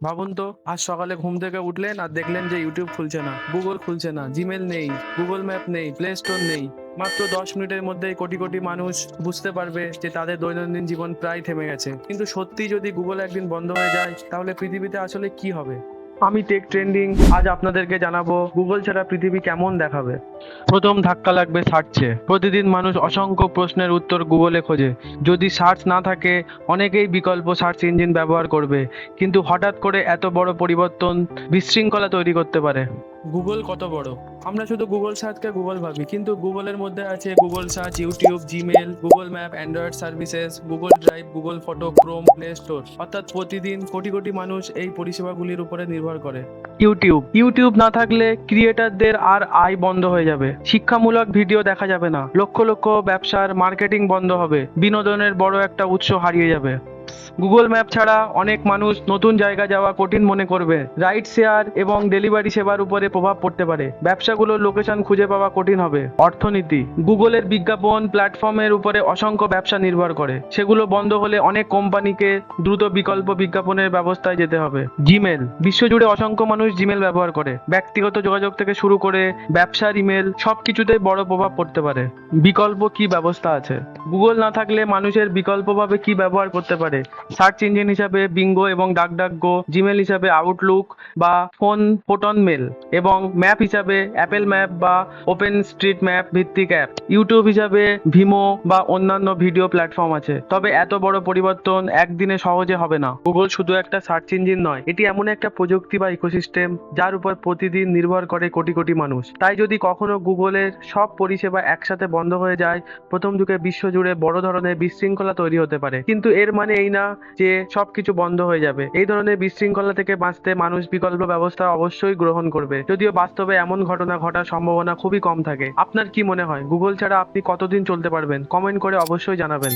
ভাবুন তো, আজ সকালে ঘুম থেকে উঠলেন আর দেখলেন যে ইউটিউব খুলছে না, গুগল খুলছে না, জিমেল নেই, গুগল ম্যাপ নেই, প্লে স্টোর নেই। মাত্র 10 মিনিটের মধ্যেই কোটি কোটি মানুষ বুঝতে পারবে যে তাদের দৈনন্দিন জীবন প্রায় থেমে গেছে। কিন্তু সত্যি যদি গুগল একদিন বন্ধ হয়ে যায়, তাহলে পৃথিবীতে আসলে কি হবে? আমি টেক ট্রেন্ডিং আজ আপনাদেরকে জানাবো গুগল ছাড়া পৃথিবী কেমন দেখাবে। প্রথম ধাক্কা লাগবে সার্চে। প্রতিদিন মানুষ অসংখ্য প্রশ্নের উত্তর গুগলে খোঁজে। যদি সার্চ না থাকে, অনেকেই বিকল্প সার্চ ইঞ্জিন ব্যবহার করবে। কিন্তু হঠাৎ করে এত বড় পরিবর্তন বিশৃঙ্খলা তৈরি করতে পারে। গুগল কত বড়? আমরা শুধু গুগল সার্চকে গুগল ভাবি, কিন্তু গুগলের মধ্যে আছে Google search, YouTube, Gmail, Google map, Android services, Google drive, Google photo, Chrome, play store. অর্থাৎ প্রতিদিন কোটি কোটি মানুষ এই পরিষেবাগুলির উপরে নির্ভর করে। ইউটিউব না থাকলে ক্রিয়েটারদের আর আয় বন্ধ হয়ে যাবে। শিক্ষামূলক ভিডিও দেখা যাবে না, লক্ষ লক্ষ ব্যবসার মার্কেটিং বন্ধ হবে, বিনোদনের বড় একটা উৎস হারিয়ে যাবে। গুগল ম্যাপ ছাড়া অনেক মানুষ নতুন জায়গা যাওয়া কঠিন মনে করবে। রাইড শেয়ার এবং ডেলিভারি সেবার উপরে প্রভাব পড়তে পারে। ব্যবসাগুলোর লোকেশন খুঁজে পাওয়া কঠিন হবে। অর্থনীতি, গুগলের বিজ্ঞাপন প্ল্যাটফর্মের উপরে অসংখ্য ব্যবসা নির্ভর করে। সেগুলো বন্ধ হলে অনেক কোম্পানিকে দ্রুত বিকল্প বিজ্ঞাপনের ব্যবস্থায় যেতে হবে। জিমেল, বিশ্বজুড়ে অসংখ্য মানুষ জিমেল ব্যবহার করে। ব্যক্তিগত যোগাযোগ থেকে শুরু করে ব্যবসার ইমেল সবকিছুতেই বড় প্রভাব পড়তে পারে। বিকল্প কি ব্যবস্থা আছে? গুগল না থাকলে মানুষের বিকল্পভাবে কি ব্যবহার করতে পারে? সার্চ ইঞ্জিন হিসাবে বিঙ্গো এবং ডাকডাকগো, জিমেল হিসাবে আউটলুক বা ফোটন মেল, এবং ম্যাপ হিসাবে অ্যাপেল ম্যাপ বা ওপেন স্ট্রিট ম্যাপ ভিত্তিক অ্যাপ। ইউটিউব হিসাবে ভিমো বা অন্যান্য ভিডিও প্ল্যাটফর্ম আছে। তবে এত বড় পরিবর্তন একদিনে সহজে হবে না। গুগল শুধু একটা সার্চ ইঞ্জিন নয়, এটি এমন একটা প্রযুক্তি বা ইকোসিস্টেম যার উপর প্রতিদিন নির্ভর করে কোটি কোটি মানুষ। তাই যদি কখনো গুগলের সব পরিষেবা একসাথে বন্ধ হয়ে যায়, প্রথম যুগে বিশ্বজুড়ে বড় ধরনের বিশৃঙ্খলা তৈরি হতে পারে। কিন্তু এর মানে এই না যে সবকিছু বন্ধ হয়ে যাবে। এই ধরনের বিশৃঙ্খলা থেকে বাঁচতে মানুষ বিকল্প ব্যবস্থা অবশ্যই গ্রহণ করবে, যদিও বাস্তবে এমন ঘটনা ঘটার সম্ভাবনা খুবই কম থাকে। আপনার কি মনে হয়, গুগল ছাড়া আপনি কতদিন চলতে পারবেন? কমেন্ট করে অবশ্যই জানাবেন।